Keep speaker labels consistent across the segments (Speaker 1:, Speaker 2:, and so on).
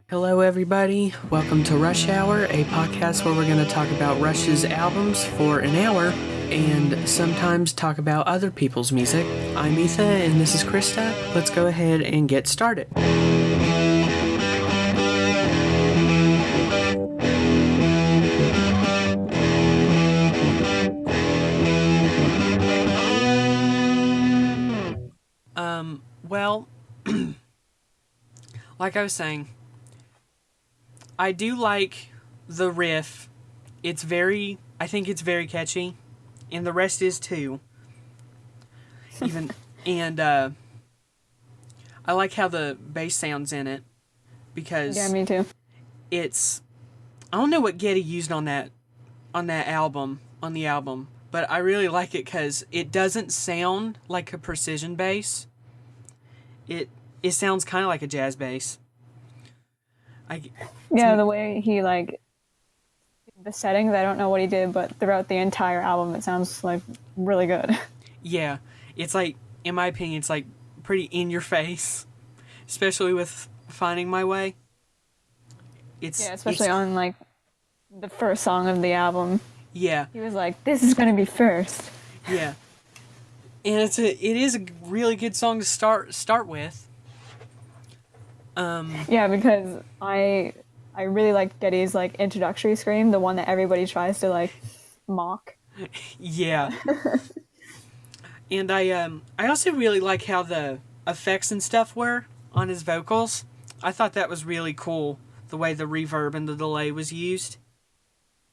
Speaker 1: Hello, everybody. Welcome to Rush Hour, a podcast where we're going to talk about Rush's albums for an hour and sometimes talk about other people's music. I'm Ethan, and this is Krista. Let's go ahead and get started. Well, like I was saying, I do like the riff. I think it's very catchy, and the rest is too. Even, and, I like how the bass sounds in it, because
Speaker 2: Yeah, me too.
Speaker 1: I don't know what Getty used on the album, but I really like it because it doesn't sound like a precision bass. It sounds kind of like a jazz bass.
Speaker 2: The way he the settings, I don't know what he did, but throughout the entire album it sounds like really good.
Speaker 1: Yeah, it's like, in my opinion, it's like pretty in your face, especially with Finding My Way.
Speaker 2: Especially on the first song of the album.
Speaker 1: Yeah.
Speaker 2: He was like, "This is gonna be first."
Speaker 1: Yeah. And it is a really good song to start with.
Speaker 2: Yeah, because I really like Getty's introductory scream, the one that everybody tries to mock.
Speaker 1: Yeah. And I also really like how the effects and stuff were on his vocals. I thought that was really cool, the way the reverb and the delay was used.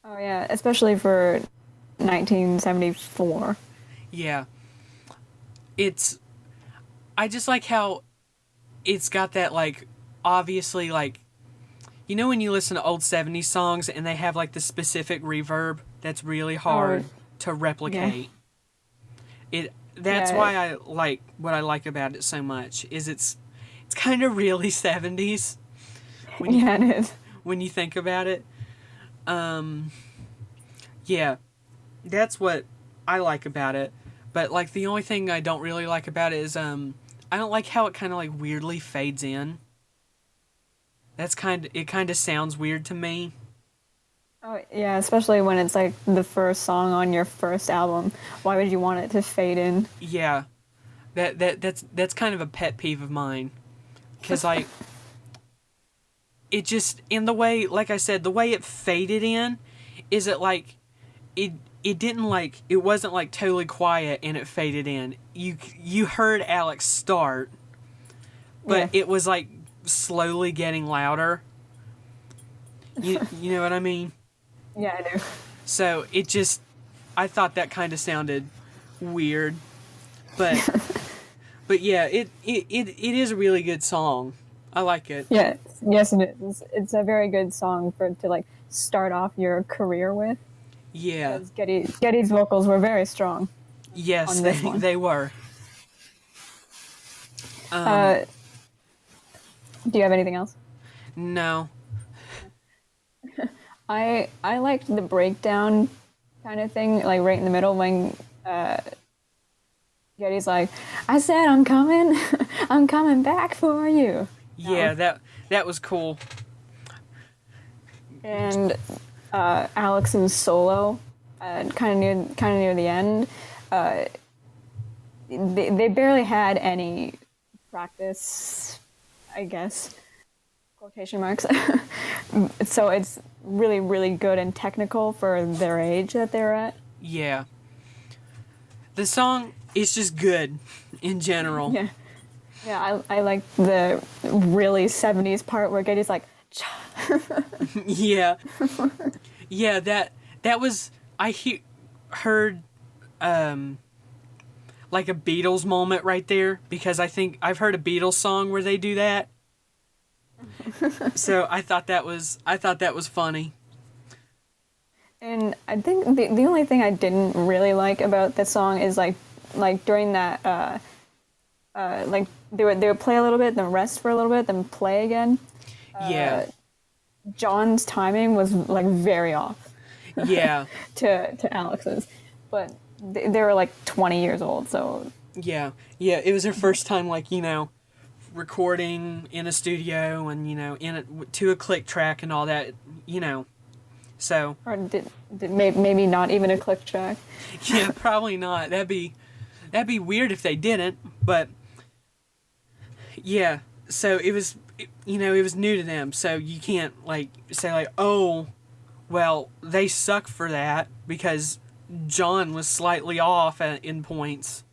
Speaker 2: Oh yeah, especially for 1974.
Speaker 1: Yeah. I just like how it's got that obviously when you listen to old 70s songs and they have the specific reverb that's really hard to replicate. Yeah. That's why I like what I like about it so much is it's kind of really 70s.
Speaker 2: It is.
Speaker 1: When you think about it. Yeah. That's what I like about it. But the only thing I don't really like about it is I don't like how it kind of weirdly fades in. It kind of sounds weird to me.
Speaker 2: Oh yeah, especially when it's the first song on your first album. Why would you want it to fade in?
Speaker 1: Yeah, that's kind of a pet peeve of mine, because it just, in the way, like I said, the way it faded in, is it didn't it wasn't totally quiet and it faded in. You heard Alex start, but it was slowly getting louder. You know what I mean?
Speaker 2: Yeah, I do.
Speaker 1: So I thought that kind of sounded weird, but yeah, it is a really good song. I like it.
Speaker 2: Yeah, yes, it is. It's a very good song to start off your career with.
Speaker 1: Yeah.
Speaker 2: Because Getty's vocals were very strong.
Speaker 1: Yes,
Speaker 2: on this one.
Speaker 1: They were.
Speaker 2: Do you have anything else?
Speaker 1: No.
Speaker 2: I liked the breakdown kind of thing, right in the middle when Getty's like, "I said I'm coming, I'm coming back for you."
Speaker 1: Yeah, that was cool.
Speaker 2: And Alex's solo, kind of near the end, they barely had any practice, I guess, quotation marks. So it's really, really good and technical for their age that they're at.
Speaker 1: Yeah. The song is just good in general.
Speaker 2: Yeah. Yeah, I like the really 70s part where Getty's like,
Speaker 1: Yeah. Yeah, that was, heard a Beatles moment right there, because I think I've heard a Beatles song where they do that. So I thought that was funny.
Speaker 2: And I think the only thing I didn't really like about this song is during that they would play a little bit, then rest for a little bit, then play again.
Speaker 1: Yeah.
Speaker 2: John's timing was very off.
Speaker 1: Yeah.
Speaker 2: to Alex's, but they were 20 years old, so
Speaker 1: Yeah. It was her first time recording in a studio and, to a click track and all that, so.
Speaker 2: Or did maybe not even a click track.
Speaker 1: Yeah, probably not. That'd be weird if they didn't, but yeah, so it was new to them, so you can't like say like, oh, well, they suck for that because John was slightly off in points,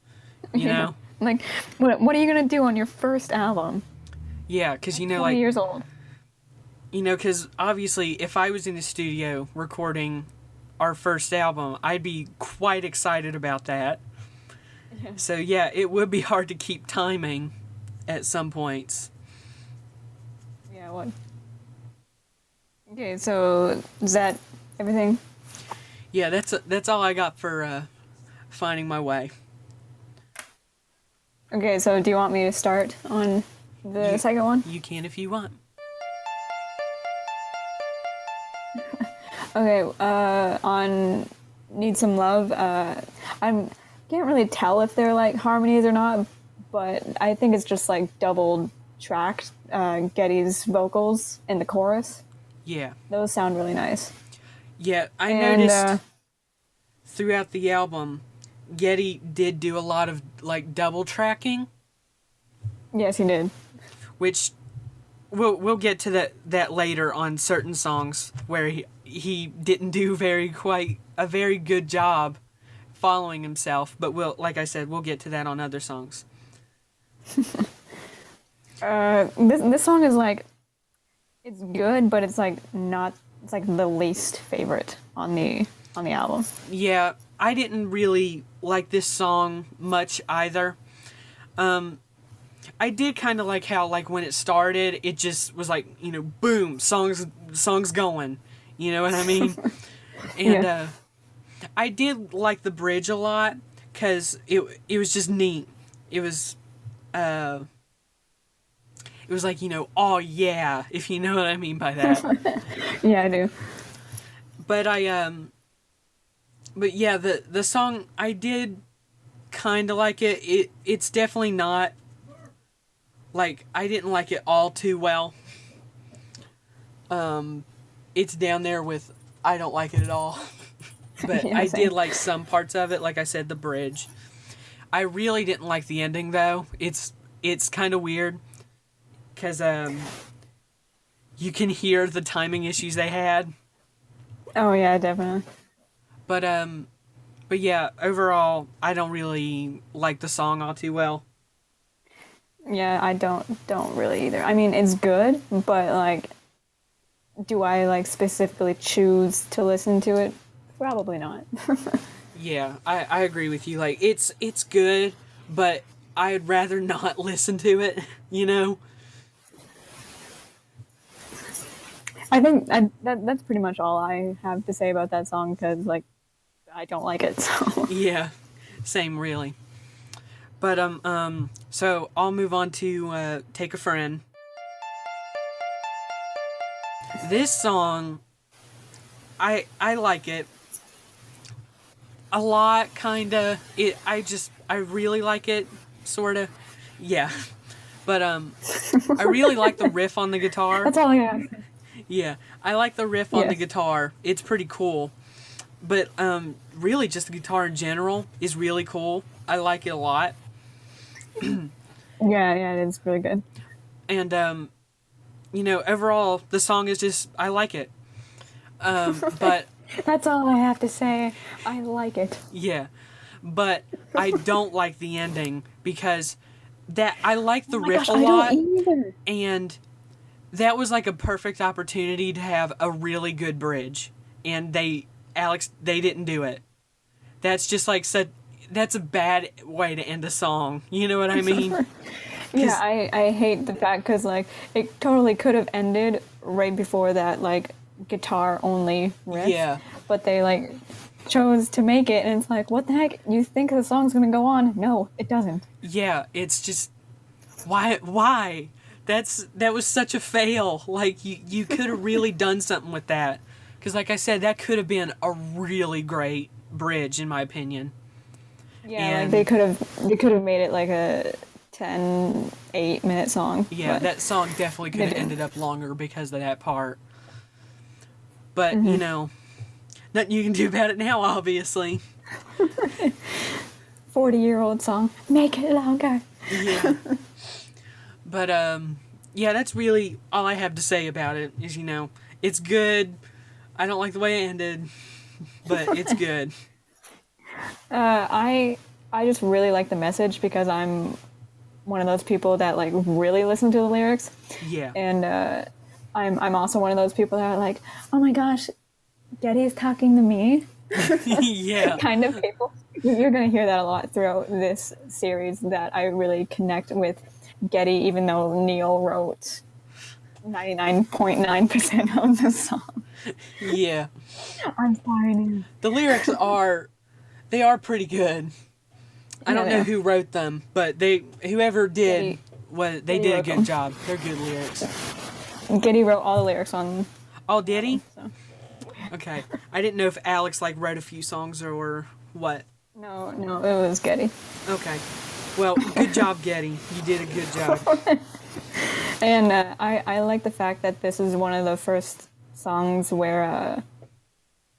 Speaker 1: you know.
Speaker 2: Like, what are you gonna do on your first album?
Speaker 1: Yeah, because
Speaker 2: 20 years old.
Speaker 1: Because obviously, if I was in the studio recording our first album, I'd be quite excited about that. Yeah. So yeah, it would be hard to keep timing at some points.
Speaker 2: Yeah, what? Okay, so is that everything?
Speaker 1: Yeah, that's all I got for Finding My Way.
Speaker 2: Okay, so do you want me to start on the second one?
Speaker 1: You can if you want.
Speaker 2: Okay, on Need Some Love, I can't really tell if they're like harmonies or not, but I think it's just like double tracked Getty's vocals in the chorus.
Speaker 1: Yeah.
Speaker 2: Those sound really nice.
Speaker 1: Yeah, I noticed throughout the album, Getty did do a lot of like double tracking.
Speaker 2: Yes, he did.
Speaker 1: Which we'll get to that later on certain songs where he didn't do a very good job following himself, but like I said, we'll get to that on other songs.
Speaker 2: This song is like, it's good, but it's like not. It's like the least favorite on the album.
Speaker 1: Yeah, I didn't really like this song much either. I did kind of like how like when it started, it just was like boom, songs going. You know what I mean? And
Speaker 2: yeah.
Speaker 1: I did like the bridge a lot because it was just neat. It was like oh yeah, if you know what I mean by that.
Speaker 2: Yeah, I do.
Speaker 1: But but yeah, the song I did kind of like it. It's definitely not like I didn't like it all too well. It's down there with I don't like it at all. But yeah, I did like some parts of it, like I said, the bridge. I really didn't like the ending though. It's kind of weird because you can hear the timing issues they had.
Speaker 2: Oh yeah, definitely.
Speaker 1: But yeah, overall, I don't really like the song all too well.
Speaker 2: Yeah, I don't really either. I mean, it's good, but like, do I like specifically choose to listen to it? Probably not.
Speaker 1: Yeah, I agree with you. Like, it's good, but I'd rather not listen to it,
Speaker 2: I think that's pretty much all I have to say about that song because, like, I don't like it. So.
Speaker 1: Yeah, same really. But so I'll move on to Take a Friend. This song, I like it a lot, kinda. I really like it, sorta. Yeah, but I really like the riff on the guitar.
Speaker 2: That's all I have.
Speaker 1: Yeah, I like the riff on the guitar. It's pretty cool. But really just the guitar in general is really cool. I like it a lot.
Speaker 2: Yeah, it is really good.
Speaker 1: And overall the song is just I like it. But
Speaker 2: that's all I have to say. I like it.
Speaker 1: Yeah. But I don't like the ending because I like the riff a lot.
Speaker 2: I don't either.
Speaker 1: And that was like a perfect opportunity to have a really good bridge, and they didn't do it. That's just like that's a bad way to end a song. You know what I mean?
Speaker 2: Yeah, I hate the fact because like it totally could have ended right before that like guitar only riff. Yeah. But they like chose to make it, and it's like, what the heck? You think the song's gonna go on? No, it doesn't.
Speaker 1: Yeah, it's just why? That was such a fail. Like you could have really done something with that. Because like I said, that could have been a really great bridge in my opinion.
Speaker 2: Yeah, and like they could have made it like 8-minute song.
Speaker 1: Yeah,
Speaker 2: But
Speaker 1: that song definitely could have ended up longer because of that part. But, you know, nothing you can do about it now, obviously.
Speaker 2: 40-year-old song, make it longer.
Speaker 1: Yeah. But, yeah, that's really all I have to say about it is, you know, it's good. I don't like the way it ended, but it's good.
Speaker 2: I just really like the message because I'm one of those people that like really listen to the lyrics,
Speaker 1: Yeah.
Speaker 2: and I'm also one of those people that are like, oh my gosh, Getty's talking to me,
Speaker 1: Yeah.
Speaker 2: kind of people. You're gonna hear that a lot throughout this series. That I really connect with Getty, even though Neil wrote 99.9% of the song.
Speaker 1: Yeah.
Speaker 2: I'm sorry, Neil.
Speaker 1: The lyrics they are pretty good. I
Speaker 2: Yeah,
Speaker 1: don't
Speaker 2: they
Speaker 1: know
Speaker 2: are.
Speaker 1: who wrote them, but whoever did, they
Speaker 2: Getty
Speaker 1: did a
Speaker 2: wrote
Speaker 1: good
Speaker 2: them.
Speaker 1: job. They're good lyrics.
Speaker 2: Getty wrote all the lyrics on.
Speaker 1: Oh, did he?
Speaker 2: So.
Speaker 1: Okay. I didn't know if Alex like wrote a few songs or what.
Speaker 2: No, it was Getty.
Speaker 1: Okay. Well, good job, Getty. You did a good job.
Speaker 2: And I like the fact that this is one of the first songs where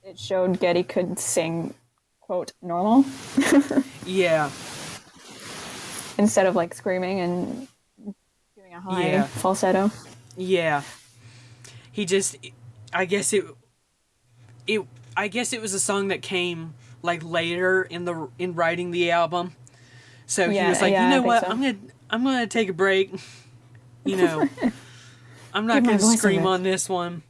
Speaker 2: it showed Getty could sing, quote, normal,
Speaker 1: Yeah.
Speaker 2: instead of like screaming and doing a high falsetto.
Speaker 1: Yeah. He just, I guess I guess it was a song that came like later in writing the album. So he was like, you know what,
Speaker 2: so.
Speaker 1: I'm gonna take a break. You know, I'm not gonna scream on this one.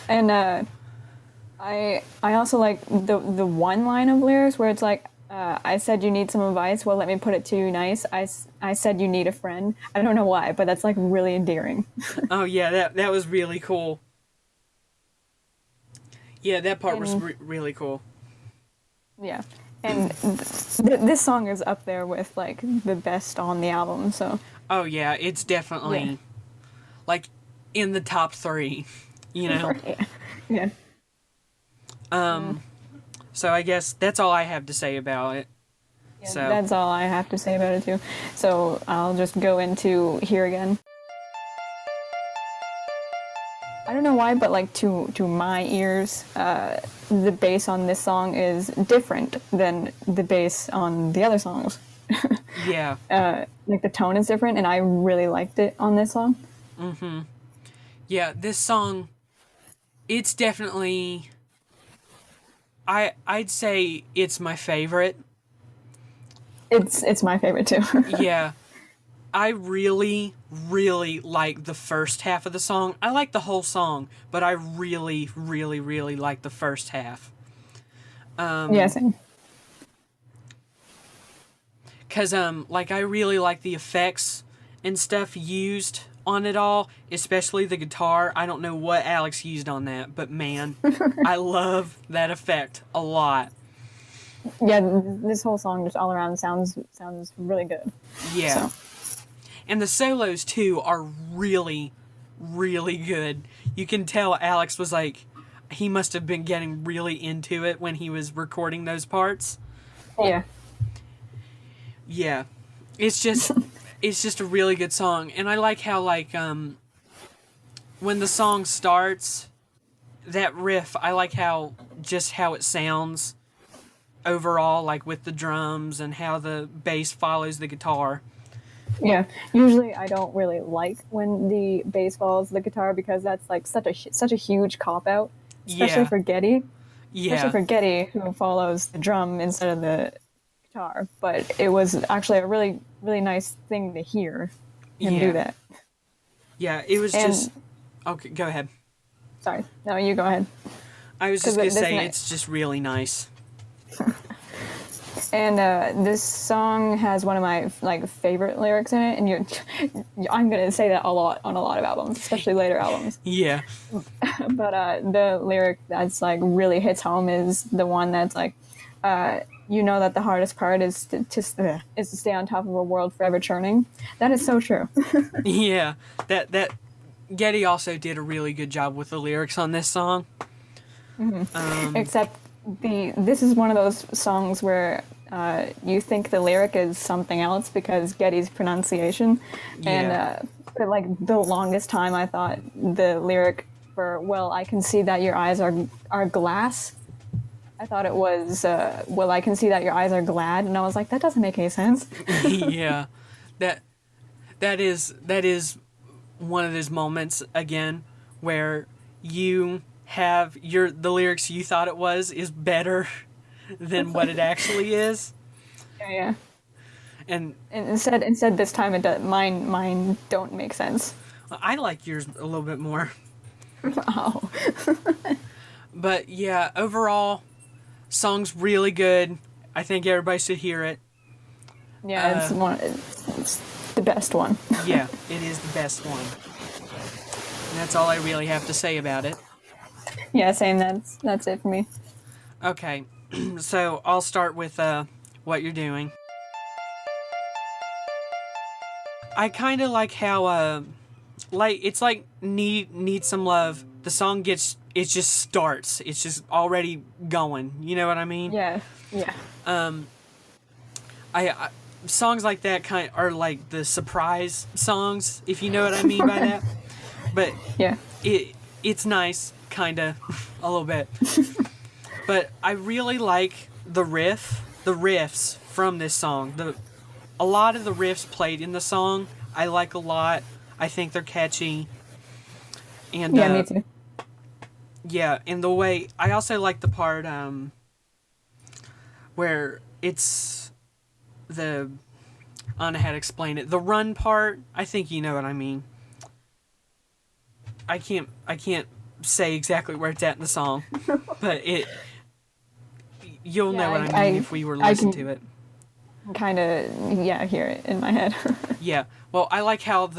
Speaker 2: And I also like the one line of lyrics where it's like, I said you need some advice. Well, let me put it to you nice. I said you need a friend. I don't know why, but that's like really endearing.
Speaker 1: Oh yeah, that was really cool. Yeah, that part was really cool.
Speaker 2: Yeah. And this song is up there with like the best on the album. So.
Speaker 1: Oh yeah, it's definitely like in the top 3. You know.
Speaker 2: Yeah.
Speaker 1: So I guess that's all I have to say about it.
Speaker 2: Yeah,
Speaker 1: So
Speaker 2: that's all I have to say about it too. So I'll just go into Here Again. I don't know why, but like to my ears, the bass on this song is different than the bass on the other songs.
Speaker 1: yeah.
Speaker 2: Like the tone is different, and I really liked it on this song.
Speaker 1: Yeah, this song, it's definitely, I'd say it's my favorite.
Speaker 2: It's my favorite too.
Speaker 1: Yeah. I really, really like the first half of the song. I like the whole song, but I really, really, really like the first half.
Speaker 2: Yeah, same.
Speaker 1: Cause like I really like the effects and stuff used on it all, especially the guitar. I don't know what Alex used on that, but man, I love that effect a lot.
Speaker 2: Yeah, this whole song just all around sounds really good.
Speaker 1: Yeah.
Speaker 2: So.
Speaker 1: And the solos too are really, really good. You can tell Alex was like, he must have been getting really into it when he was recording those parts.
Speaker 2: Yeah.
Speaker 1: Yeah. It's just a really good song. And I like how like when the song starts, that riff, I like how it sounds overall, like with the drums and how the bass follows the guitar.
Speaker 2: Yeah, usually I don't really like when the bass follows the guitar because that's like such a huge cop out, especially for Getty. Especially for Getty, who follows the drum instead of the guitar. But it was actually a really really nice thing to hear him do that.
Speaker 1: Yeah, it was just. Okay, go ahead.
Speaker 2: Sorry, no, you go ahead.
Speaker 1: I was just gonna say it's just really nice.
Speaker 2: And this song has one of my like favorite lyrics in it, and I'm gonna say that a lot on a lot of albums, especially later albums.
Speaker 1: Yeah.
Speaker 2: But the lyric that's like really hits home is the one that's like, you know that the hardest part is to stay on top of a world forever churning. That is so true.
Speaker 1: Yeah, that Getty also did a really good job with the lyrics on this song.
Speaker 2: Except this is one of those songs where you think the lyric is something else because Getty's pronunciation. And
Speaker 1: Yeah.
Speaker 2: for like the longest time, I thought the lyric for "Well, I can see that your eyes are glass." I thought it was "Well, I can see that your eyes are glad," and I was like, that doesn't make any sense.
Speaker 1: Yeah. That that is one of those moments again where you have the lyrics you thought it was is better than what it actually is.
Speaker 2: Yeah, yeah.
Speaker 1: And
Speaker 2: And instead this time mine don't make sense.
Speaker 1: I like yours a little bit more.
Speaker 2: Oh,
Speaker 1: But yeah, overall, song's really good. I think everybody should hear it.
Speaker 2: yeah, it's the best one.
Speaker 1: Yeah, it is the best one. And that's all I really have to say about it.
Speaker 2: Yeah, same. That's it for me.
Speaker 1: Okay, so I'll start with what you're doing. I kind of like how like it's like need some love. The song gets it just starts. It's just already going. You know what I mean?
Speaker 2: Yeah, yeah,
Speaker 1: I songs like that kind are like the surprise songs, if you know what I mean by that. But
Speaker 2: yeah.
Speaker 1: it's nice, kind of, a little bit. But I really like the riffs from this song. A lot of the riffs played in the song, I like a lot. I think they're catchy. And
Speaker 2: Yeah, me too.
Speaker 1: yeah, and the way I also like the part where it's the I don't know how to explain it. The run part, I think you know what I mean. I can't say exactly where it's at in the song, but you'll know what I mean if we were
Speaker 2: I
Speaker 1: listening
Speaker 2: can
Speaker 1: to it.
Speaker 2: kind of hear it in my head.
Speaker 1: Yeah. Well, I like how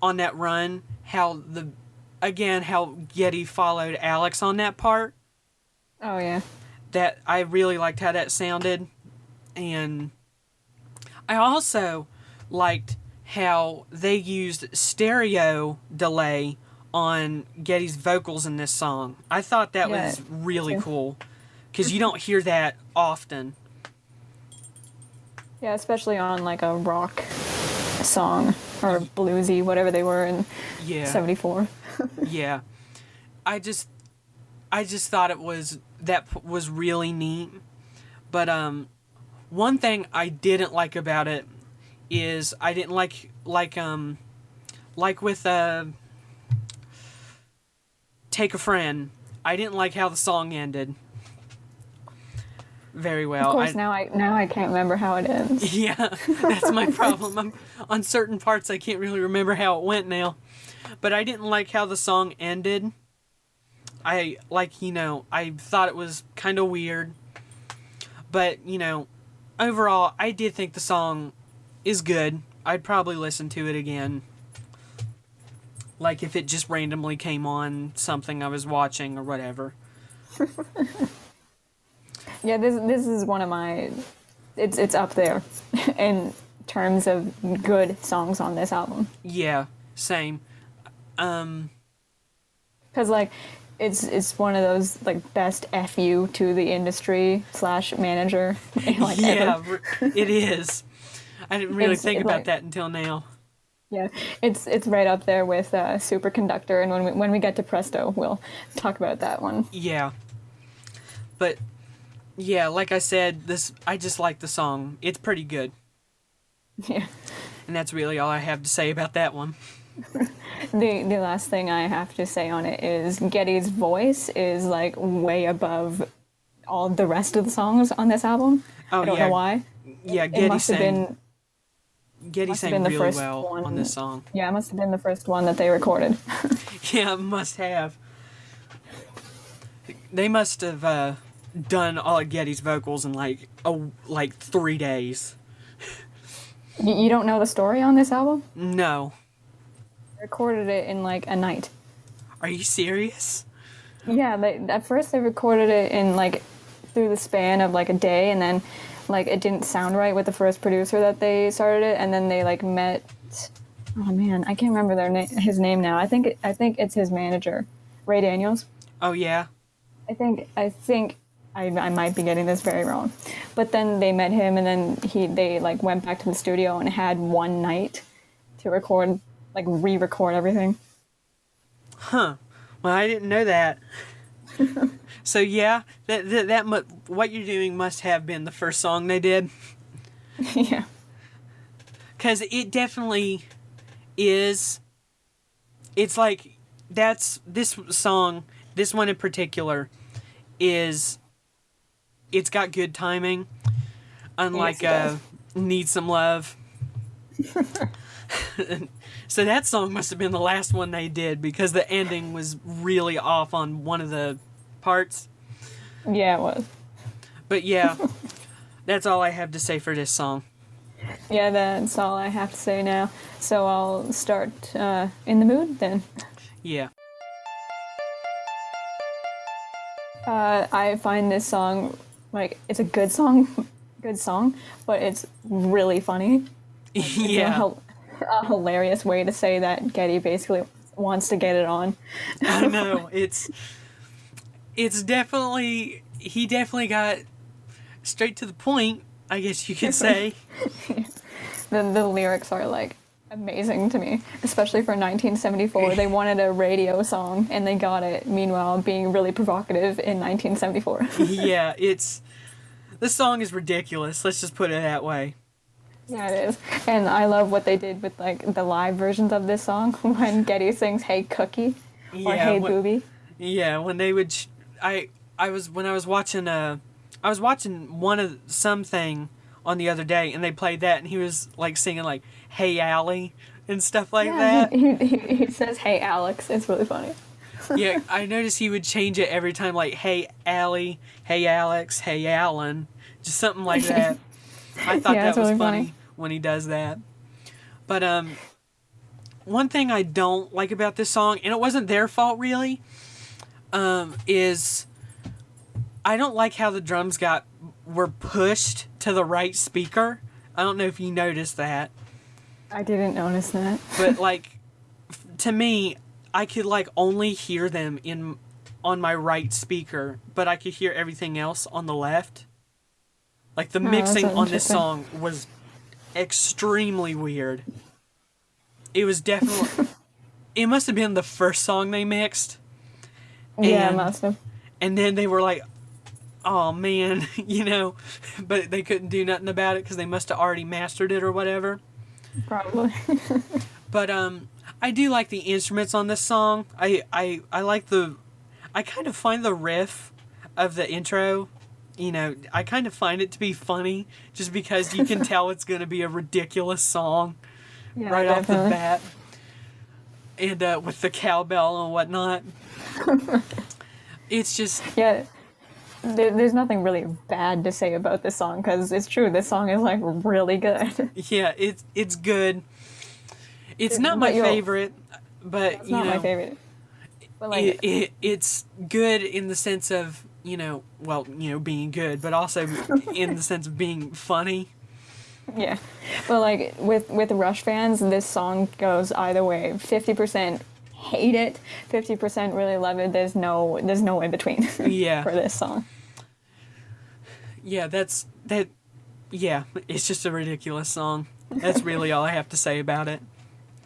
Speaker 1: on that run, how how Getty followed Alex on that part.
Speaker 2: Oh yeah,
Speaker 1: That I really liked how that sounded, and I also liked how they used stereo delay on Getty's vocals in this song. I thought that
Speaker 2: yeah.
Speaker 1: was really
Speaker 2: too.
Speaker 1: cool because you don't hear that often.
Speaker 2: Yeah, especially on like a rock song or bluesy, whatever they were in
Speaker 1: Yeah.
Speaker 2: '74.
Speaker 1: Yeah. I just thought that was really neat. But one thing I didn't like about it is I didn't like with Take a Friend. I didn't like how the song ended very
Speaker 2: Of
Speaker 1: well.
Speaker 2: course, now I can't remember how it ends.
Speaker 1: Yeah, that's my problem. On certain parts I can't really remember how it went now. But I didn't like how the song ended. I thought it was kind of weird. But, overall I did think the song is good. I'd probably listen to it again. Like if it just randomly came on something I was watching or whatever.
Speaker 2: Yeah, this is one of my. It's up there in terms of good songs on this album.
Speaker 1: Yeah, same.
Speaker 2: Because like, it's one of those like best fu to the industry / manager like
Speaker 1: Yeah,
Speaker 2: ever.
Speaker 1: it is. I didn't really think
Speaker 2: It's
Speaker 1: about
Speaker 2: like,
Speaker 1: that until now.
Speaker 2: yeah, it's right up there with Superconductor, and when we get to Presto, we'll talk about that one.
Speaker 1: Yeah. But yeah, like I said, I just like the song. It's pretty good.
Speaker 2: Yeah.
Speaker 1: And that's really all I have to say about that one.
Speaker 2: The last thing I have to say on it is Getty's voice is like way above all the rest of the songs on this album.
Speaker 1: Oh,
Speaker 2: I don't
Speaker 1: yeah.
Speaker 2: know why.
Speaker 1: Yeah,
Speaker 2: It
Speaker 1: Getty
Speaker 2: must have
Speaker 1: sang
Speaker 2: been the
Speaker 1: really
Speaker 2: first
Speaker 1: well
Speaker 2: one.
Speaker 1: on this song.
Speaker 2: Yeah, it must have been the first one that they recorded.
Speaker 1: Yeah, must have. They must have done all of Getty's vocals in like 3 days.
Speaker 2: You don't know the story on this album?
Speaker 1: No.
Speaker 2: They recorded it in like a night.
Speaker 1: Are you serious?
Speaker 2: Yeah, at first they recorded it in like through the span of like a day, and then like it didn't sound right with the first producer that they started it, and then they like met. Oh man, I can't remember his name now. I think it's his manager, Ray Daniels.
Speaker 1: Oh yeah.
Speaker 2: I think I might be getting this very wrong. But then they met him, and then they like went back to the studio and had one night to record, like re-record everything.
Speaker 1: Huh. Well, I didn't know that. So yeah, what you're doing must have been the first song they did.
Speaker 2: Yeah.
Speaker 1: Because it definitely is. It's like, that's this song, this one in particular, is. It's got good timing. Unlike
Speaker 2: Yes,
Speaker 1: Need Some Love. So that song must have been the last one they did because the ending was really off on one of the parts.
Speaker 2: yeah, it was.
Speaker 1: But yeah, that's all I have to say for this song.
Speaker 2: Yeah, that's all I have to say now. So I'll start in the mood then.
Speaker 1: Yeah.
Speaker 2: I find this song like it's a good song, good song, but it's really funny.
Speaker 1: Yeah.
Speaker 2: A hilarious way to say that Getty basically wants to get it on.
Speaker 1: I know. It's definitely, he definitely got straight to the point, I guess you could say.
Speaker 2: The lyrics are like amazing to me, especially for 1974. They wanted a radio song and they got it. Meanwhile, being really provocative in 1974.
Speaker 1: Yeah, this song is ridiculous. Let's just put it that way.
Speaker 2: Yeah, it is. And I love what they did with like the live versions of this song when Getty sings "Hey Cookie" or
Speaker 1: Yeah,
Speaker 2: "Hey Booby."
Speaker 1: yeah, when they would, I was watching I was watching something on the other day, and they played that, and he was like singing like "Hey Allie" and stuff like
Speaker 2: Yeah,
Speaker 1: that.
Speaker 2: he says "Hey Alex." It's really funny.
Speaker 1: Yeah, I noticed he would change it every time, like "Hey Allie," "Hey Alex," "Hey Alan," just something like that. I thought
Speaker 2: Yeah,
Speaker 1: that
Speaker 2: it's
Speaker 1: was
Speaker 2: really
Speaker 1: funny when he does that. But one thing I don't like about this song, and it wasn't their fault really, is I don't like how the drums were pushed to the right speaker. I don't know if you noticed that,
Speaker 2: I didn't notice that.
Speaker 1: but like to me, I could like only hear them on my right speaker, but I could hear everything else on the left. Like the
Speaker 2: Oh, that's
Speaker 1: mixing
Speaker 2: so
Speaker 1: on this
Speaker 2: interesting.
Speaker 1: song was extremely weird. It was definitely, it must have been the first song they mixed,
Speaker 2: Yeah, it
Speaker 1: and
Speaker 2: must have.
Speaker 1: and then they were like, oh man, but they couldn't do nothing about it because they must have already mastered it or whatever.
Speaker 2: Probably.
Speaker 1: But I do like the instruments on this song. I like I kind of find the riff of the intro, I kind of find it to be funny just because you can tell it's going to be a ridiculous song
Speaker 2: Yeah,
Speaker 1: right off the
Speaker 2: definitely.
Speaker 1: bat. And with the cowbell and whatnot. It's just,
Speaker 2: Yeah, there's nothing really bad to say about this song because it's true. This song is like really good.
Speaker 1: yeah, it's good. It's not my
Speaker 2: But
Speaker 1: favorite, but
Speaker 2: it's not my favorite. But like,
Speaker 1: it's good in the sense of, being good, but also in the sense of being funny.
Speaker 2: yeah. But like with Rush fans, this song goes either way. 50% hate it, 50% really love it. There's no in between
Speaker 1: Yeah.
Speaker 2: for this song.
Speaker 1: Yeah, yeah, it's just a ridiculous song. That's really all I have to say about it.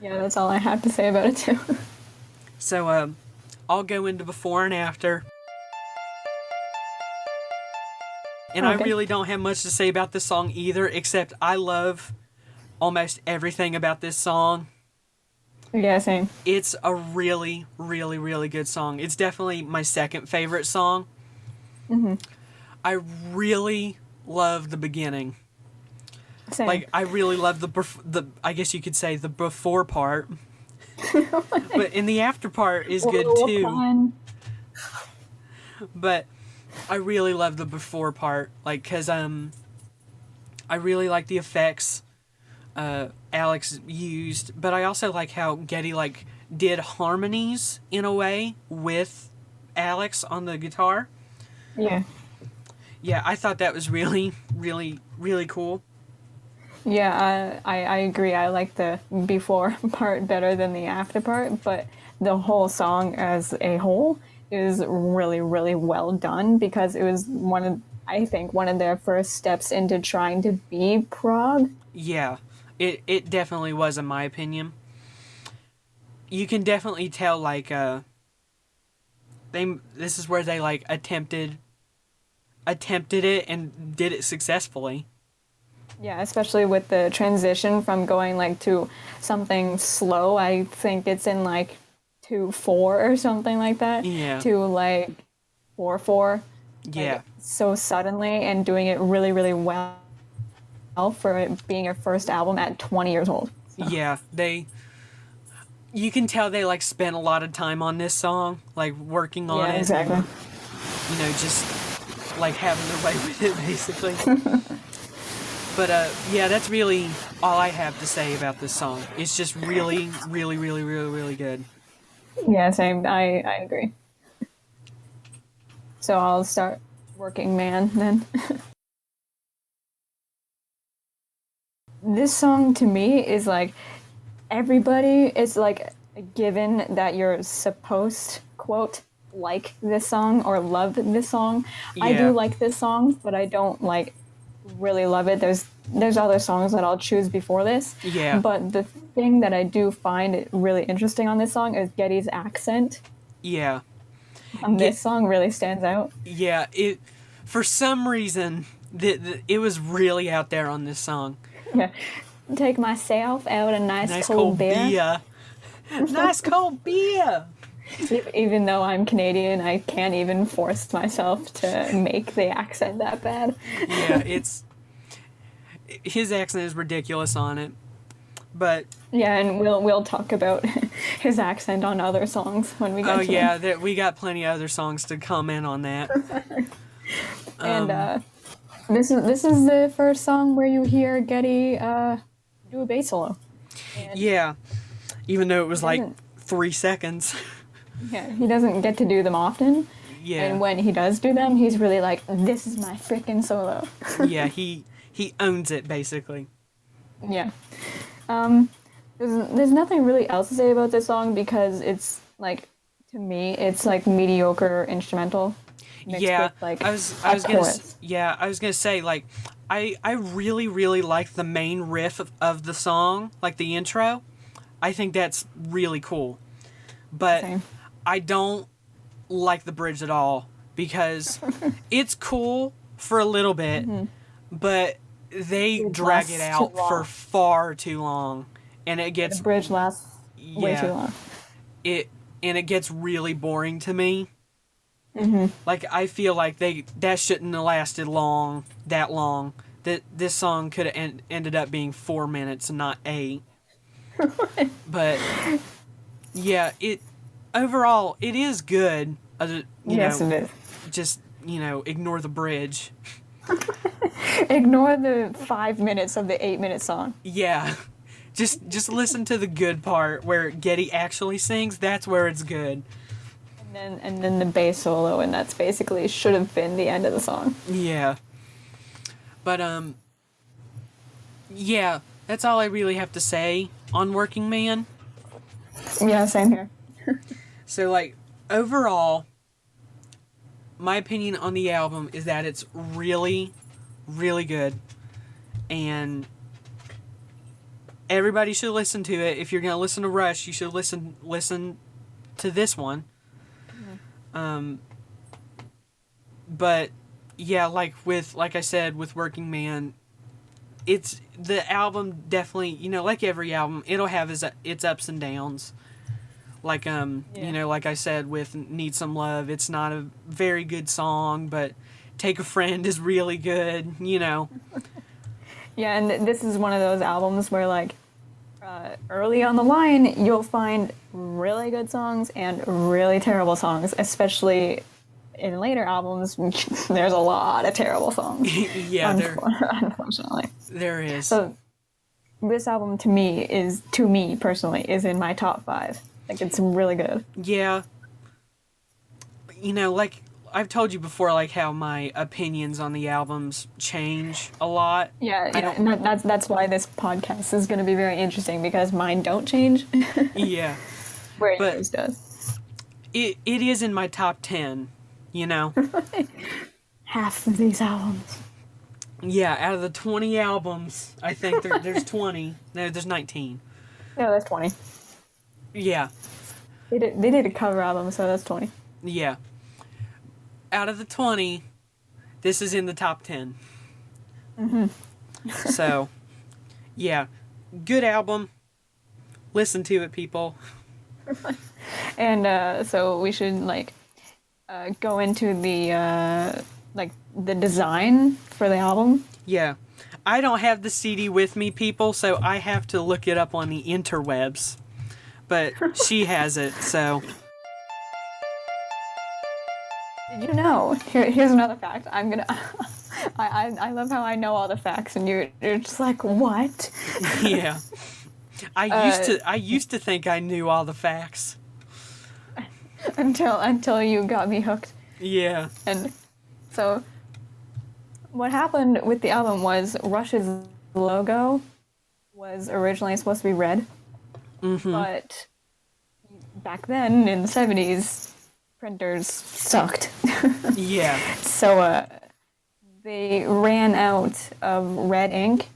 Speaker 2: Yeah, that's all I have to say about it too.
Speaker 1: So, I'll go into before and after. And I
Speaker 2: Okay.
Speaker 1: really don't have much to say about this song either, except I love almost everything about this song.
Speaker 2: Yeah, same.
Speaker 1: It's a really, really, really good song. It's definitely my second favorite song. I really love the beginning.
Speaker 2: Same.
Speaker 1: Like, I really love the I guess you could say the before part. But in the after part is good
Speaker 2: Whoa,
Speaker 1: too.
Speaker 2: fun.
Speaker 1: But I really love the before part, like, cause I really like the effects Alex used, but I also like how Getty like did harmonies in a way with Alex on the guitar.
Speaker 2: Yeah.
Speaker 1: Yeah, I thought that was really, really, really cool.
Speaker 2: Yeah, I agree. I like the before part better than the after part, but the whole song as a whole is really, really well done because it was I think, one of their first steps into trying to be prog.
Speaker 1: Yeah, it definitely was, in my opinion. You can definitely tell, like, this is where they, like, attempted it and did it successfully.
Speaker 2: Yeah, especially with the transition from going like to something slow. I think it's in like 2/4 or something like that
Speaker 1: Yeah,
Speaker 2: to like 4/4, like
Speaker 1: yeah,
Speaker 2: so suddenly and doing it really, really well for it being your first album at 20 years old. So,
Speaker 1: yeah. You can tell they, like, spent a lot of time on this song, like, working on
Speaker 2: yeah,
Speaker 1: it
Speaker 2: exactly.
Speaker 1: and, just, like, having their way with it, basically. But, yeah, that's really all I have to say about this song. It's just really, really, really, really, really good.
Speaker 2: Yeah, same. I agree. So I'll start Working Man then. This song to me is like everybody is like a given that you're supposed, quote, like this song or love this song. I do
Speaker 1: Yeah,
Speaker 2: like this song, but I don't like really love it. There's other songs that I'll choose before this.
Speaker 1: yeah,
Speaker 2: But the thing that I do find really interesting on this song is Getty's accent
Speaker 1: yeah.
Speaker 2: on
Speaker 1: Get,
Speaker 2: this song really stands out.
Speaker 1: yeah, for some reason, it was really out there on this song.
Speaker 2: Yeah. Take myself out a nice
Speaker 1: Nice
Speaker 2: cold
Speaker 1: cold
Speaker 2: beer.
Speaker 1: beer. Nice cold beer.
Speaker 2: Even though I'm Canadian, I can't even force myself to make the accent that bad.
Speaker 1: Yeah, his accent is ridiculous on it. But
Speaker 2: Yeah, and we'll talk about his accent on other songs when we get
Speaker 1: oh
Speaker 2: to
Speaker 1: yeah,
Speaker 2: them.
Speaker 1: we got plenty of other songs to comment on that.
Speaker 2: And this is the first song where you hear Getty do a bass solo. And
Speaker 1: Yeah, even though it was
Speaker 2: he
Speaker 1: like
Speaker 2: doesn't
Speaker 1: 3 seconds.
Speaker 2: yeah, he doesn't get to do them often.
Speaker 1: Yeah,
Speaker 2: And when he does do them, he's really like, this is my freaking solo.
Speaker 1: yeah, he owns it basically.
Speaker 2: Yeah. There's nothing really else to say about this song because it's like, to me, it's like mediocre instrumental mixed
Speaker 1: Yeah,
Speaker 2: with like
Speaker 1: I
Speaker 2: a
Speaker 1: was gonna
Speaker 2: chorus.
Speaker 1: yeah, I was gonna say, like, I really really like the main riff of the song, like the intro. I think that's really cool, but
Speaker 2: Same.
Speaker 1: I don't like the bridge at all because it's cool for a little bit, but they
Speaker 2: Bridge
Speaker 1: drag it
Speaker 2: lasts too
Speaker 1: out for
Speaker 2: long.
Speaker 1: far too long, and it
Speaker 2: The
Speaker 1: gets
Speaker 2: bridge lasts way too
Speaker 1: yeah
Speaker 2: long.
Speaker 1: it and it gets really boring to me. Like, I feel like that shouldn't have lasted that long. That this song could have ended up being 4 minutes and not 8. But yeah, it overall it is good.
Speaker 2: Yes, it is.
Speaker 1: Just ignore the bridge.
Speaker 2: Ignore the 5 minutes of the 8-minute song.
Speaker 1: Yeah, just listen to the good part where Getty actually sings. That's where it's good.
Speaker 2: And then the bass solo, and that's basically should have been the end of the song.
Speaker 1: Yeah, but yeah, that's all I really have to say on Working Man.
Speaker 2: Yeah, same here.
Speaker 1: So, like, overall, my opinion on the album is that it's really, really good. And everybody should listen to it. If you're going to listen to Rush, you should listen to this one. But, yeah, like I said, with Working Man, it's the album definitely, like every album, it'll have its ups and downs. Like, like I said, with Need Some Love, it's not a very good song, but Take a Friend is really good,
Speaker 2: Yeah, and this is one of those albums where, like, early on the line, you'll find really good songs and really terrible songs, especially in later albums. There's a lot of terrible songs,
Speaker 1: Yeah,
Speaker 2: unfortunately.
Speaker 1: there is.
Speaker 2: So this album, to me personally, is in my top 5. Like, it's really good.
Speaker 1: Yeah. Like I've told you before, like, how my opinions on the albums change a lot.
Speaker 2: Yeah,
Speaker 1: I
Speaker 2: yeah,
Speaker 1: don't.
Speaker 2: and that's why this podcast is going to be very interesting because mine don't change,
Speaker 1: Yeah.
Speaker 2: where
Speaker 1: But
Speaker 2: yours does.
Speaker 1: it is in my top 10, you know.
Speaker 2: Half of these albums.
Speaker 1: Yeah, out of the 20 albums, I think there's 20. No, there's 19.
Speaker 2: No, that's 20.
Speaker 1: Yeah.
Speaker 2: They did a cover album, so that's 20.
Speaker 1: Yeah. Out of the 20, this is in the top 10. So, yeah. Good album. Listen to it, people.
Speaker 2: And so we should go into the design for the album.
Speaker 1: Yeah. I don't have the CD with me, people, so I have to look it up on the interwebs. But she has it, so.
Speaker 2: Did you know? Here's another fact. I love how I know all the facts, and you're just like, what?
Speaker 1: Yeah. I used to think I knew all the facts.
Speaker 2: Until you got me hooked.
Speaker 1: Yeah.
Speaker 2: And so what happened with the album was Rush's logo was originally supposed to be red.
Speaker 1: Mm-hmm.
Speaker 2: But back then in the 70s, printers sucked.
Speaker 1: Yeah.
Speaker 2: So they ran out of red ink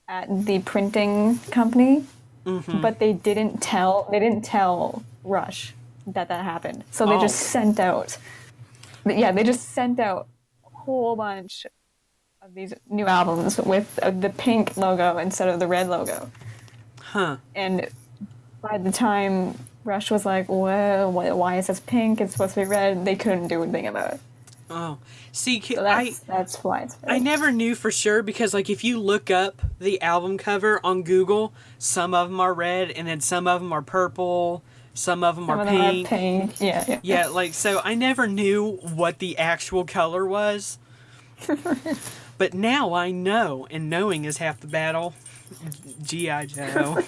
Speaker 2: at the printing company, but they didn't tell Rush that happened. So they just sent out a whole bunch of these new albums with the pink logo instead of the red logo.
Speaker 1: Huh.
Speaker 2: And by the time Rush was like, well, why is this pink? It's supposed to be red. They couldn't do anything about it.
Speaker 1: Oh. See,
Speaker 2: So that's why it's red.
Speaker 1: I never knew for sure because, like, if you look up the album cover on Google, some of them are red and then some of them are purple, some of them are pink.
Speaker 2: Yeah.
Speaker 1: Yeah, like, so I never knew what the actual color was. But now I know, and knowing is half the battle. G.I. Joe.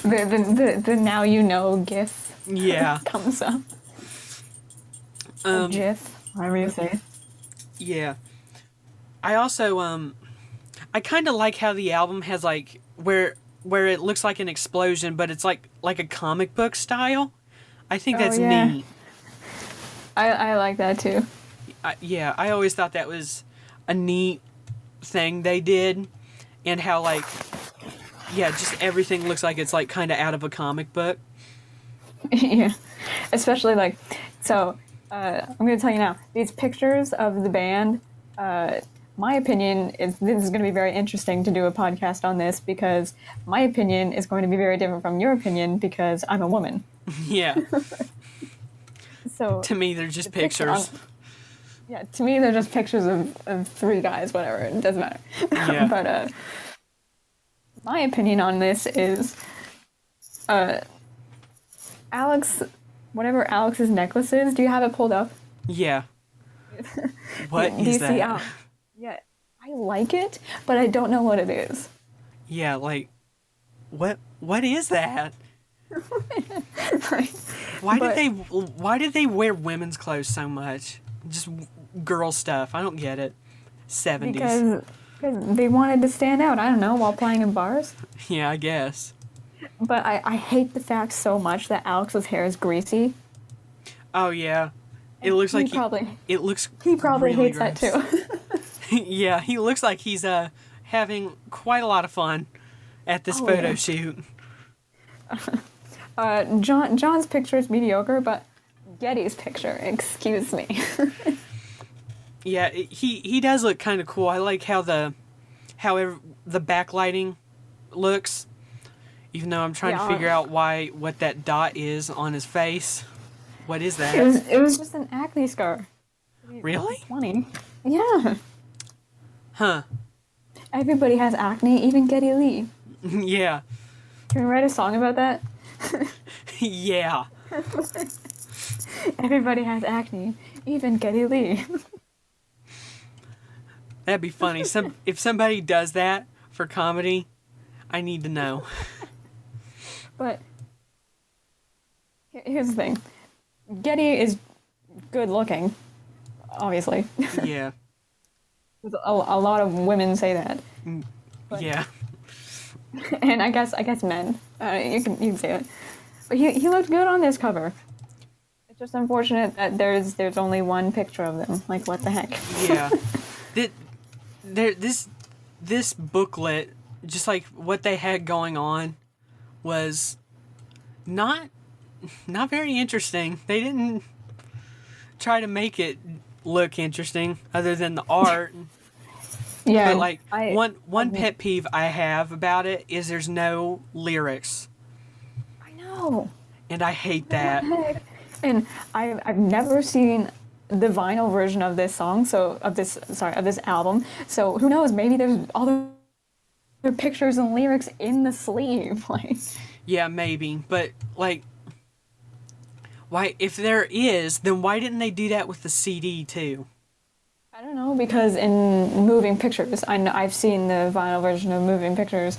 Speaker 2: the now you know gif
Speaker 1: Yeah.
Speaker 2: comes up. GIF, whatever you say.
Speaker 1: Yeah. I also, I kind of like how the album has, like, where it looks like an explosion, but it's like a comic book style. I think that's neat.
Speaker 2: I like that too.
Speaker 1: Yeah, I always thought that was a neat thing they did, and how, like, yeah, just everything looks like it's, like, kind of out of a comic book.
Speaker 2: Yeah, especially like, so I'm going to tell you now, these pictures of the band, my opinion is this is going to be very interesting to do a podcast on this because my opinion is going to be very different from your opinion because I'm a woman.
Speaker 1: Yeah.
Speaker 2: So
Speaker 1: to me, they're just pictures.
Speaker 2: Yeah, to me, they're just pictures of three guys, whatever. It doesn't matter.
Speaker 1: Yeah.
Speaker 2: But my opinion on this is Alex, whatever Alex's necklace is, do you have it pulled up?
Speaker 1: Yeah. What
Speaker 2: do you
Speaker 1: is that?
Speaker 2: See, yeah, I like it, but I don't know what it is.
Speaker 1: Yeah, like, what is that?
Speaker 2: Right.
Speaker 1: Why did they wear women's clothes so much? Just girl stuff. I don't get it. 70s.
Speaker 2: Because they wanted to stand out, I don't know, while playing in bars.
Speaker 1: Yeah, I guess.
Speaker 2: But I hate the fact so much that Alex's hair is greasy.
Speaker 1: Oh, yeah. It looks like he probably
Speaker 2: really hates
Speaker 1: gross.
Speaker 2: that too.
Speaker 1: Yeah, he looks like he's having quite a lot of fun at this photo shoot.
Speaker 2: John's picture is mediocre, but Getty's picture, excuse me.
Speaker 1: Yeah, he does look kind of cool. I like how the backlighting looks. Even though I'm trying to figure out what that dot is on his face. What is that?
Speaker 2: It was just an acne scar.
Speaker 1: Really?
Speaker 2: Funny. Yeah.
Speaker 1: Huh.
Speaker 2: Everybody has acne, even Geddy Lee.
Speaker 1: Yeah.
Speaker 2: Can we write a song about that?
Speaker 1: Yeah.
Speaker 2: Everybody has acne, even Geddy Lee.
Speaker 1: That'd be funny. If somebody does that for comedy, I need to know.
Speaker 2: But here's the thing. Geddy is good looking, obviously.
Speaker 1: Yeah.
Speaker 2: A lot of women say that. But,
Speaker 1: yeah.
Speaker 2: And I guess men. You can say that. But he looked good on this cover. just unfortunate that there's only one picture of them. Like, what the heck?
Speaker 1: Yeah. Th- this booklet, just like what they had going on, was not not very interesting. They didn't try to make it look interesting other than the art. But
Speaker 2: Yeah,
Speaker 1: like one pet peeve I have about it is there's no lyrics,
Speaker 2: I know.
Speaker 1: and I hate
Speaker 2: What
Speaker 1: that.
Speaker 2: the heck? And I've never seen the vinyl version of this song, of this album. So who knows? Maybe there's other pictures and lyrics in the sleeve. Like,
Speaker 1: Yeah, maybe, but like, why? If there is, then why didn't they do that with the CD too?
Speaker 2: I don't know, because in Moving Pictures, I've seen the vinyl version of Moving Pictures.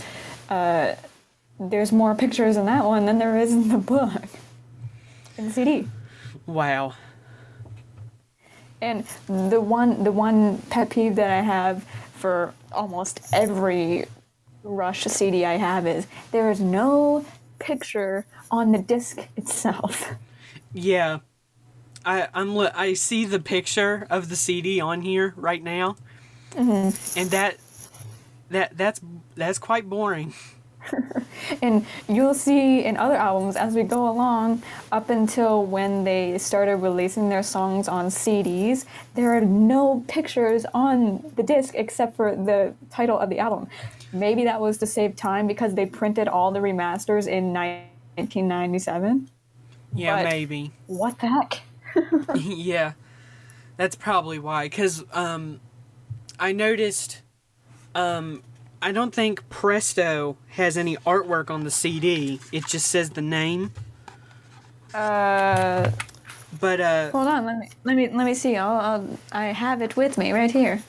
Speaker 2: Uh, there's more pictures in that one than there is in the book, in the CD.
Speaker 1: Wow.
Speaker 2: And the one pet peeve that I have for almost every Rush CD I have is there is no picture on the disc itself.
Speaker 1: Yeah, I see the picture of the CD on here right now, and that's quite boring.
Speaker 2: And you'll see in other albums as we go along, up until when they started releasing their songs on CDs, there are no pictures on the disc except for the title of the album. Maybe that was to save time because they printed all the remasters in 1997.
Speaker 1: Yeah,
Speaker 2: But
Speaker 1: maybe.
Speaker 2: what the heck?
Speaker 1: Yeah, that's probably why. Cause I noticed I don't think Presto has any artwork on the CD. It just says the name.
Speaker 2: Uh,
Speaker 1: But
Speaker 2: Hold on. Let me see. I have it with me right here.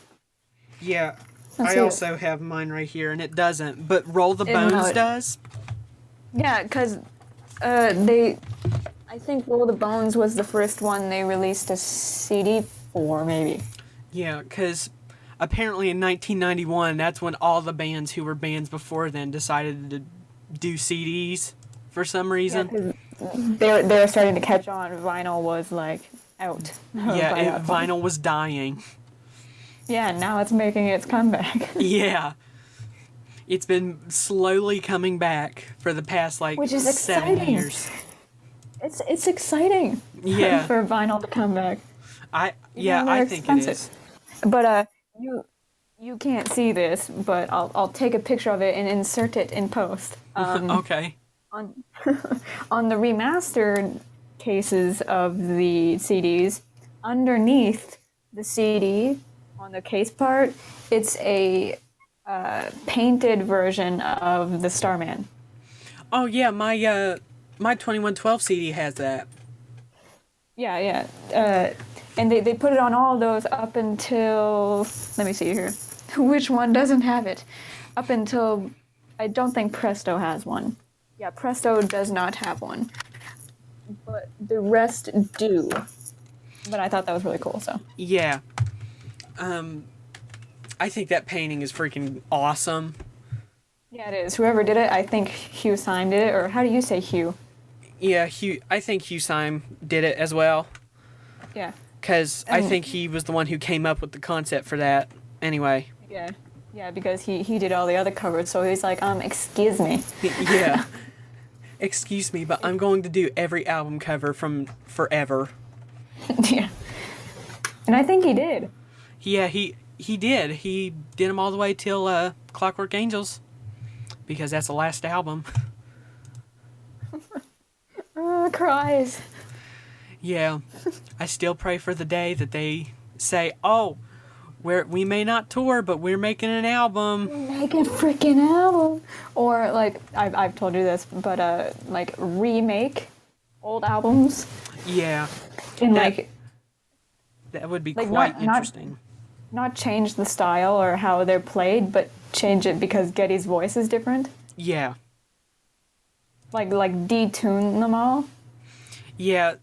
Speaker 1: yeah,
Speaker 2: Let's
Speaker 1: I
Speaker 2: see it.
Speaker 1: also have mine right here, and it doesn't. But Roll the
Speaker 2: No,
Speaker 1: Bones
Speaker 2: it-
Speaker 1: does.
Speaker 2: Yeah, because they. I think Roll the Bones was the first one they released a CD for, maybe.
Speaker 1: Yeah, because apparently in 1991, that's when all the bands who were bands before then decided to do CDs for some
Speaker 2: Yeah,
Speaker 1: reason.
Speaker 2: 'cause they were starting to catch on. Vinyl was like out.
Speaker 1: Yeah,
Speaker 2: by that point.
Speaker 1: vinyl was dying.
Speaker 2: Yeah, and now it's making its comeback.
Speaker 1: Yeah. It's been slowly coming back for the past like
Speaker 2: Which is
Speaker 1: 7
Speaker 2: exciting.
Speaker 1: years.
Speaker 2: It's exciting.
Speaker 1: Yeah.
Speaker 2: For vinyl to come back.
Speaker 1: I
Speaker 2: Yeah,
Speaker 1: I
Speaker 2: they're
Speaker 1: think it is.
Speaker 2: expensive. But you can't see this, but I'll take a picture of it and insert it in post.
Speaker 1: Okay.
Speaker 2: On on the remastered cases of the CDs, underneath the CD on the case part, it's a painted version of the Starman.
Speaker 1: Oh yeah, my 2112 CD has that.
Speaker 2: Yeah. And they put it on all those up until, let me see here, which one doesn't have it? Up until, I don't think Presto has one. Yeah, Presto does not have one. But the rest do. But I thought that was really cool, so.
Speaker 1: Yeah. I think that painting is freaking awesome.
Speaker 2: Yeah, it is. Whoever did it, I think Hugh Syme did it, or how do you say Hugh?
Speaker 1: Yeah, I think Hugh Syme did it as well.
Speaker 2: Yeah.
Speaker 1: Because I think he was the one who came up with the concept for that. Anyway.
Speaker 2: Yeah. Yeah, because he did all the other covers, so he's like, excuse me.
Speaker 1: Yeah. Excuse me, but I'm going to do every album cover from forever.
Speaker 2: Yeah. And I think he did.
Speaker 1: Yeah, he did. He did them all the way till Clockwork Angels. Because that's the last album.
Speaker 2: Cries.
Speaker 1: Yeah. I still pray for the day that they say, oh, we may not tour, but we're making an album.
Speaker 2: Make a freaking album. Or, like, I've told you this, but, like, remake old albums.
Speaker 1: Yeah.
Speaker 2: And,
Speaker 1: that would be
Speaker 2: like,
Speaker 1: quite
Speaker 2: not
Speaker 1: interesting.
Speaker 2: not change the style or how they're played, but change it because Getty's voice is different.
Speaker 1: Yeah.
Speaker 2: Like detune them all.
Speaker 1: Yeah.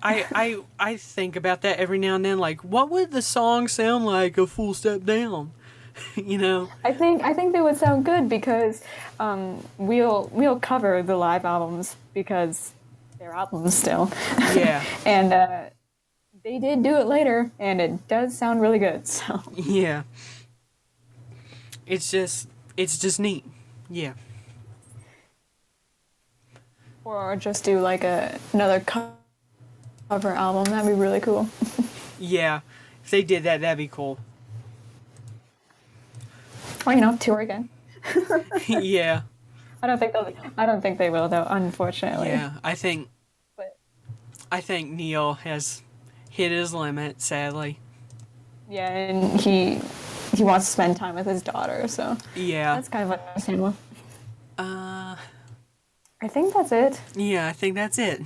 Speaker 1: I think about that every now and then. Like, what would the song sound like a full step down? You know?
Speaker 2: I think they would sound good because we'll cover the live albums because their albums still.
Speaker 1: Yeah.
Speaker 2: And they did do it later, and it does sound really good. So
Speaker 1: Yeah. It's just neat. Yeah.
Speaker 2: or just do like another cover album. That'd be really cool.
Speaker 1: Yeah. If they did that, that'd be cool.
Speaker 2: Or tour again.
Speaker 1: Yeah.
Speaker 2: I don't think they will though, unfortunately.
Speaker 1: Yeah.
Speaker 2: But
Speaker 1: I think Neil has hit his limit, sadly.
Speaker 2: yeah, and he wants to spend time with his daughter, so
Speaker 1: Yeah.
Speaker 2: that's kind of understandable.
Speaker 1: Uh,
Speaker 2: I think that's it.
Speaker 1: yeah, I think that's it.